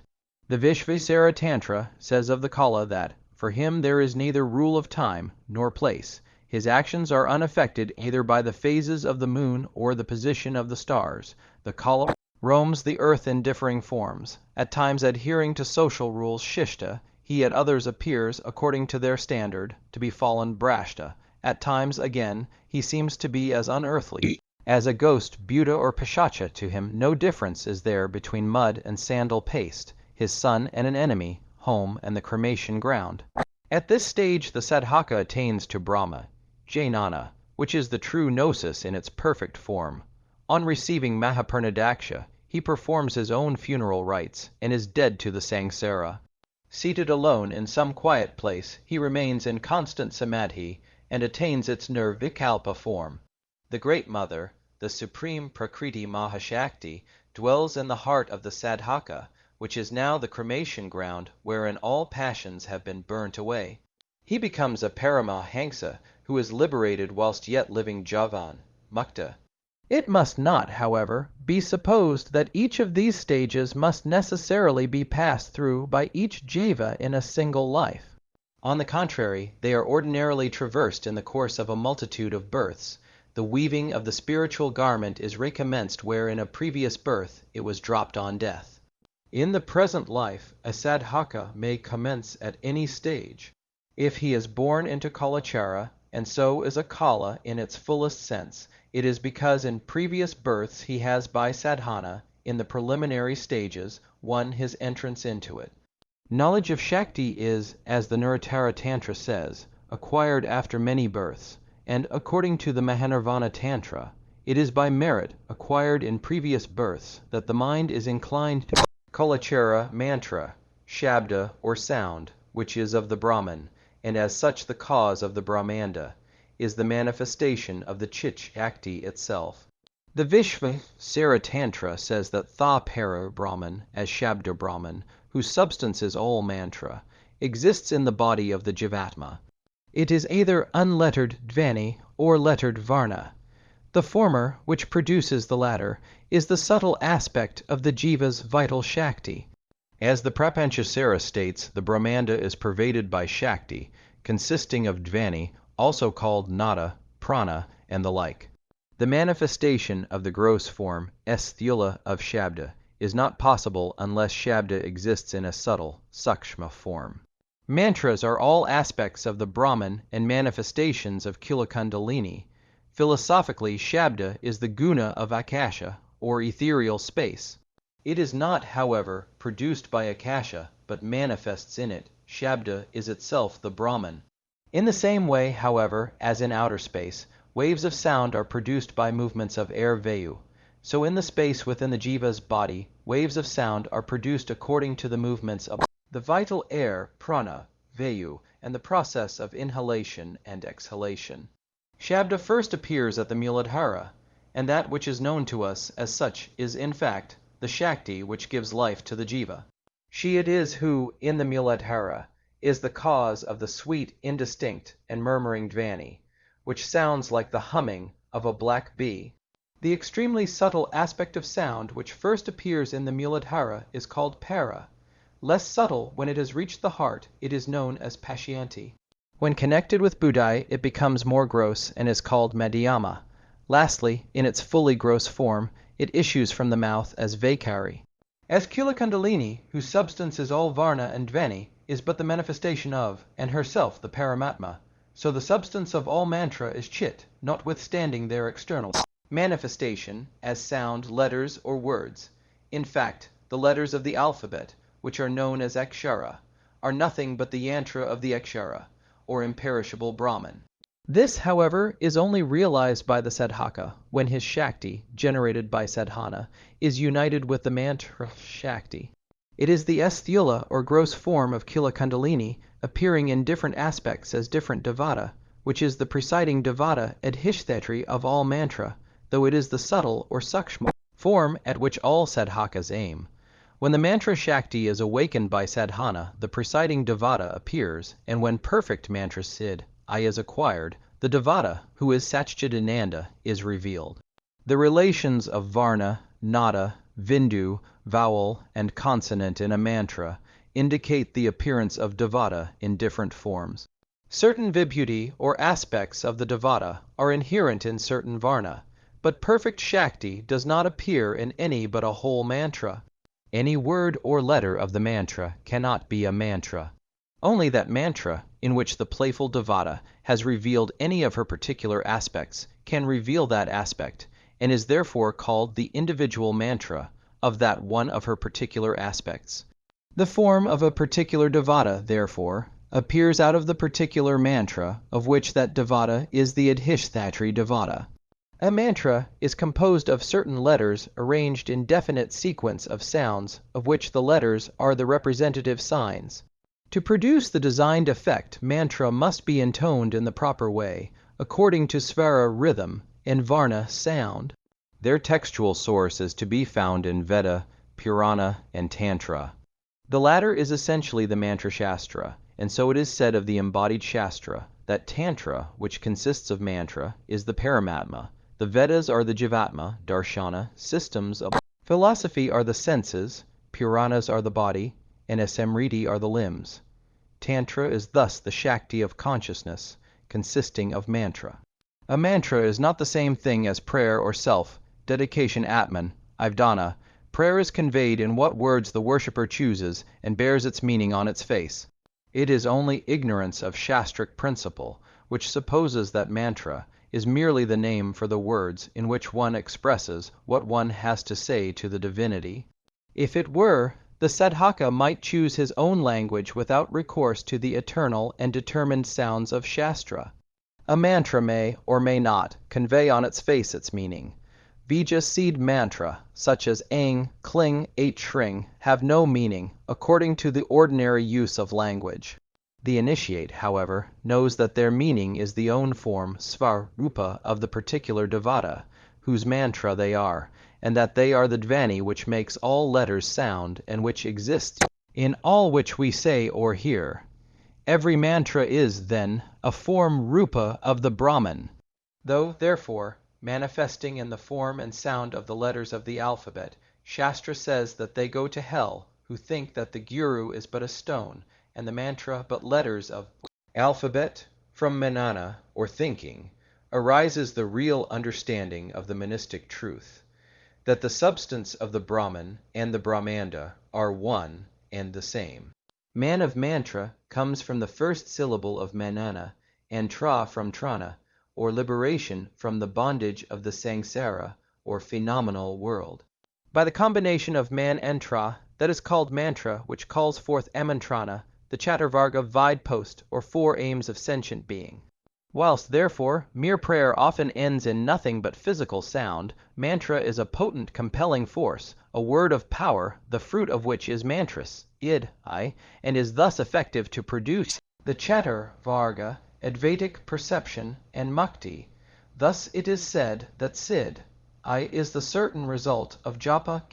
The Vishuddha Tantra says of the Kala that, for him there is neither rule of time nor place. His actions are unaffected either by the phases of the moon or the position of the stars. The Kala roams the earth in differing forms, at times adhering to social rules shishta, he at others appears, according to their standard, to be fallen brashta. At times, again, he seems to be as unearthly as a ghost, Buddha or Pishacha. To him no difference is there between mud and sandal paste, his son and an enemy, home and the cremation ground. At this stage the sadhaka attains to Brahma, Jnana, which is the true gnosis in its perfect form. On receiving Mahaparnadaksha, he performs his own funeral rites and is dead to the samsara. Seated alone in some quiet place, he remains in constant samadhi and attains its nirvikalpa form. The Great Mother, the Supreme Prakriti Mahashakti, dwells in the heart of the sadhaka, which is now the cremation ground wherein all passions have been burnt away. He becomes a parama-hangsa, who is liberated whilst yet living javan, mukta. It must not, however, be supposed that each of these stages must necessarily be passed through by each jiva in a single life. On the contrary, they are ordinarily traversed in the course of a multitude of births. The weaving of the spiritual garment is recommenced where in a previous birth it was dropped on death. In the present life, a sadhaka may commence at any stage. If he is born into Kalachara, and so is a Kala in its fullest sense, it is because in previous births he has by sadhana, in the preliminary stages, won his entrance into it. Knowledge of Shakti is, as the Narayana Tantra says, acquired after many births, and according to the Mahanirvana Tantra, it is by merit acquired in previous births that the mind is inclined to Kalachara mantra, shabda or sound, which is of the Brahman, and as such the cause of the Brahmanda, is the manifestation of the Chit Shakti itself. The Vishuddha Tantra says that Tha-para Brahman, as Shabda Brahman, whose substance is all mantra, exists in the body of the Jivatma. It is either unlettered Dvani or lettered Varna. The former, which produces the latter, is the subtle aspect of the jiva's vital Shakti. As the Prapanchasara states, the Brahmanda is pervaded by Shakti, consisting of Dvani, also called Nada, Prana, and the like. The manifestation of the gross form, Sthula of Shabda, is not possible unless Shabda exists in a subtle, Sakshma form. Mantras are all aspects of the Brahman and manifestations of Kula-Kundalini. Philosophically, Shabda is the guna of Akasha, or ethereal space. It is not, however, produced by Akasha, but manifests in it. Shabda is itself the Brahman. In the same way, however, as in outer space, waves of sound are produced by movements of air vayu. So in the space within the jiva's body, waves of sound are produced according to the movements of the vital air, prana, vayu, and the process of inhalation and exhalation. Shabda first appears at the Muladhara, and that which is known to us as such is, in fact, the Shakti which gives life to the jiva. She it is who, in the Muladhara, is the cause of the sweet, indistinct, and murmuring Dvani, which sounds like the humming of a black bee. The extremely subtle aspect of sound which first appears in the Muladhara is called para. Less subtle, when it has reached the heart, it is known as Pashyanti. When connected with Buddhai, it becomes more gross and is called Madhyama. Lastly, in its fully gross form, it issues from the mouth as Vaikari. As Kula-Kundalini, whose substance is all Varna and Dvani, is but the manifestation of, and herself the Paramatma, so the substance of all mantra is Chit, notwithstanding their external manifestation, as sound, letters, or words. In fact, the letters of the alphabet, which are known as Akshara, are nothing but the yantra of the Akshara, or imperishable Brahman. This, however, is only realized by the Sadhaka when his Shakti, generated by Sadhana, is united with the mantra Shakti. It is the Sthula or gross form of Kula-Kundalini appearing in different aspects as different Devata, which is the presiding Devata Adhishthatri of all mantra, though it is the subtle or Sakshma form at which all Sadhakas aim. When the mantra Shakti is awakened by Sadhana, the presiding Devata appears, and when perfect mantra Siddh, I is acquired, the Devata, who is Satchidananda, is revealed. The relations of Varna, Nada, Vindu, vowel, and consonant in a mantra indicate the appearance of Devata in different forms. Certain vibhuti or aspects of the Devata are inherent in certain Varna, but perfect Shakti does not appear in any but a whole mantra. Any word or letter of the mantra cannot be a mantra. Only that mantra, in which the playful Devata has revealed any of her particular aspects, can reveal that aspect, and is therefore called the individual mantra of that one of her particular aspects. The form of a particular Devata, therefore, appears out of the particular mantra of which that Devata is the Adhishthatri Devata. A mantra is composed of certain letters arranged in definite sequence of sounds, of which the letters are the representative signs. To produce the designed effect, mantra must be intoned in the proper way, according to Svara rhythm and Varna sound. Their textual source is to be found in Veda, Purana, and Tantra. The latter is essentially the mantra Shastra, and so it is said of the embodied Shastra that Tantra, which consists of mantra, is the Paramatma. The Vedas are the Jivatma, Darshana, systems of philosophy are the senses, Puranas are the body, and Smriti are the limbs. Tantra is thus the Shakti of consciousness, consisting of mantra. A mantra is not the same thing as prayer or self, dedication Atman, Ivdana. Prayer is conveyed in what words the worshipper chooses and bears its meaning on its face. It is only ignorance of Shastric principle, which supposes that mantra is merely the name for the words in which one expresses what one has to say to the divinity. If it were, the Sadhaka might choose his own language without recourse to the eternal and determined sounds of Shastra. A mantra may, or may not, convey on its face its meaning. Bija seed mantra, such as Aing, Kling, Shring, have no meaning, according to the ordinary use of language. The initiate, however, knows that their meaning is the own form, Svarupa, of the particular Devata, whose mantra they are, and that they are the Dvani which makes all letters sound, and which exists in all which we say or hear. Every mantra is, then, a form Rupa of the Brahman. Though, therefore, manifesting in the form and sound of the letters of the alphabet. Shastra says that they go to hell who think that the guru is but a stone, and the mantra but letters of alphabet. From manana, or thinking, arises the real understanding of the monistic truth, that the substance of the Brahman and the Brahmanda are one and the same. Man of mantra comes from the first syllable of manana, and tra from trana, or liberation from the bondage of the samsara, or phenomenal world. By the combination of man and tra, that is called mantra, which calls forth amantrana, the Chaturvarga vide post, or four aims of sentient being. Whilst, therefore, mere prayer often ends in nothing but physical sound, mantra is a potent, compelling force, a word of power, the fruit of which is mantras, and is thus effective to produce the Chaturvarga, Advaitic perception, and mukti. Thus it is said that Siddh is the certain result of japa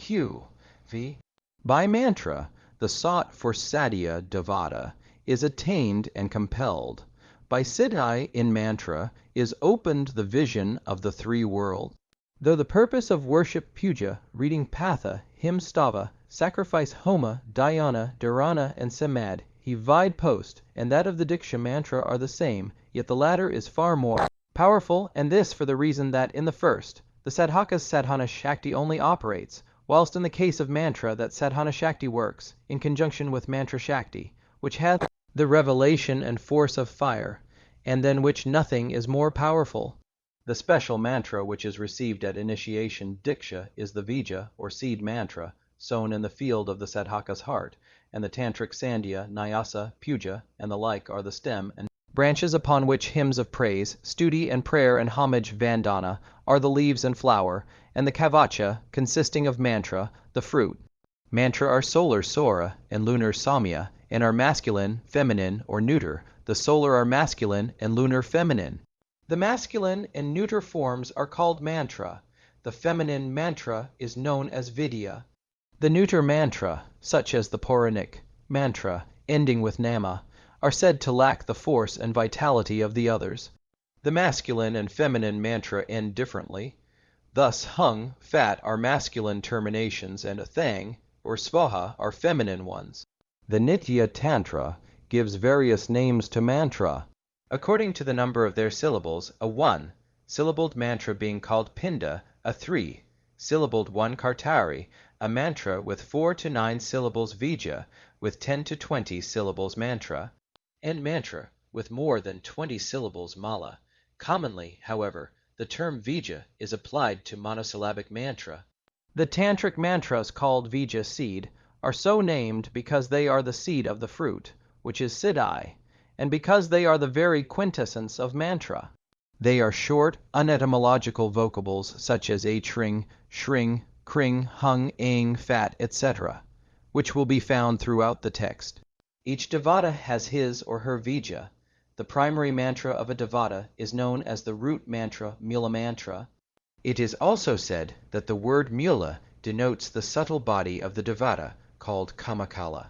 v. By mantra, the sought for sadhya devata is attained and compelled. By Siddhi in mantra is opened the vision of the three worlds. Though the purpose of worship puja, reading patha, hymn stava, sacrifice homa, dhyana, dharana, and samad, vide post, and that of the diksha mantra are the same, yet the latter is far more powerful, and this for the reason that in the first, the sadhaka's sadhana shakti only operates, whilst in the case of mantra that sadhana shakti works, in conjunction with mantra shakti, which hath the revelation and force of fire, and than which nothing is more powerful. The special mantra which is received at initiation diksha is the vija, or seed mantra, sown in the field of the sadhaka's heart, and the tantric sandhya, nyasa, puja, and the like are the stem and branches upon which hymns of praise, stuti and prayer and homage vandana are the leaves and flower, and the kavacha, consisting of mantra, the fruit. Mantra are solar sora and lunar samya, and are masculine, feminine, or neuter. The solar are masculine and lunar feminine. The masculine and neuter forms are called mantra. The feminine mantra is known as vidya. The neuter mantra, such as the Puranic mantra, ending with nama, are said to lack the force and vitality of the others. The masculine and feminine mantra end differently. Thus hung, fat are masculine terminations, and thang, or svaha, are feminine ones. The Nitya Tantra gives various names to mantra, according to the number of their syllables, a 1-syllabled mantra being called pinda, a 3-syllabled one kartari, a mantra with 4 to 9 syllables vija, with 10 to 20 syllables mantra, and mantra with more than 20 syllables mala. Commonly, however, the term vija is applied to monosyllabic mantra. The tantric mantras called vija seed are so named because they are the seed of the fruit, which is siddhi, and because they are the very quintessence of mantra. They are short, unetymological vocables such as shring, kring, hung, ang, fat, etc., which will be found throughout the text. Each devata has his or her vija. The primary mantra of a devata is known as the root mantra, mula mantra. It is also said that the word mula denotes the subtle body of the devata, called kamakala.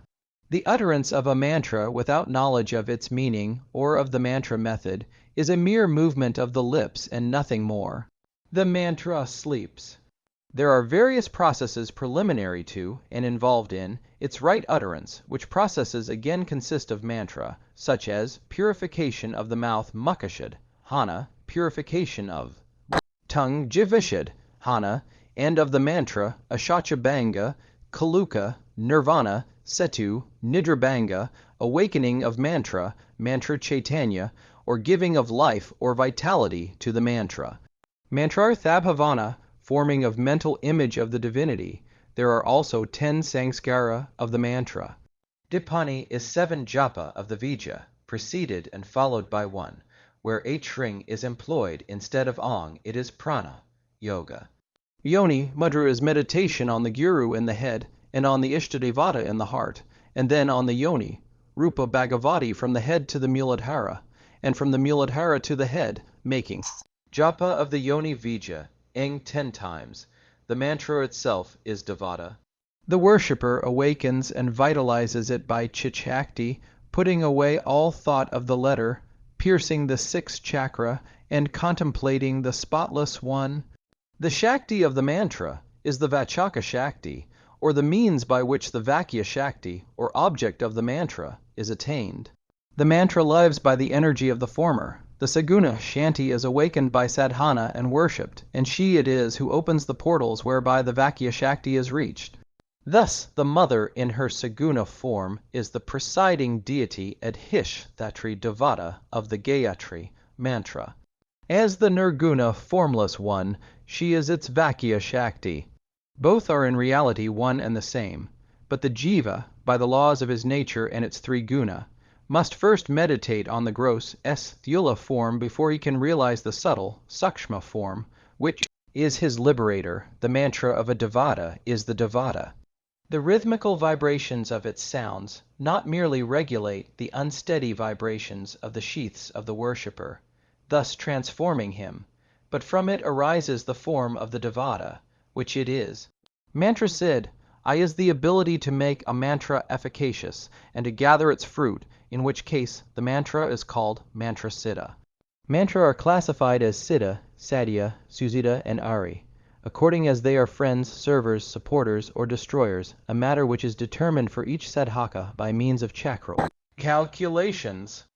The utterance of a mantra without knowledge of its meaning or of the mantra method is a mere movement of the lips and nothing more. The mantra sleeps. There are various processes preliminary to, and involved in, its right utterance, which processes again consist of mantra, such as purification of the mouth mukashad, hana, purification of tongue jivishad, hana, and of the mantra ashachabanga, kaluka, nirvana, setu, nidrabanga, awakening of mantra, mantra chaitanya, or giving of life or vitality to the mantra. Mantrarthabhavana, forming of mental image of the divinity. There are also 10 samskara of the mantra. Dipani is 7 japa of the vija, preceded and followed by 1. Where shring is employed instead of ong, it is prana, yoga. Yoni mudra is meditation on the guru in the head, and on the Ishtadevata in the heart, and then on the yoni, rupa bhagavati from the head to the muladhara, and from the muladhara to the head, making japa of the yoni vija, eng 10 times. The mantra itself is devata. The worshipper awakens and vitalizes it by chichakti, putting away all thought of the letter, piercing the 6th chakra, and contemplating the spotless one. The Shakti of the mantra is the Vachaka Shakti, or the means by which the Vakya Shakti, or object of the mantra, is attained. The mantra lives by the energy of the former. The Saguna Shanti is awakened by sadhana and worshipped, and she it is who opens the portals whereby the Vakya Shakti is reached. Thus, the mother in her Saguna form is the presiding deity Adhish-thatri Devata of the Gayatri mantra. As the Nirguna formless one, she is its Vakya Shakti. Both are in reality one and the same, but the jiva, by the laws of his nature and its three guna, must first meditate on the gross Sthula form before he can realize the subtle Sakshma form, which is his liberator. The mantra of a Devata is the Devata. The rhythmical vibrations of its sounds not merely regulate the unsteady vibrations of the sheaths of the worshipper, thus transforming him, but from it arises the form of the Devata, which it is. Mantra Siddh is the ability to make a mantra efficacious and to gather its fruit, in which case the mantra is called Mantra Siddha. Mantra are classified as Siddha, Sadhya, Susiddha, and Ari, according as they are friends, servers, supporters, or destroyers, a matter which is determined for each sadhaka by means of chakra calculations.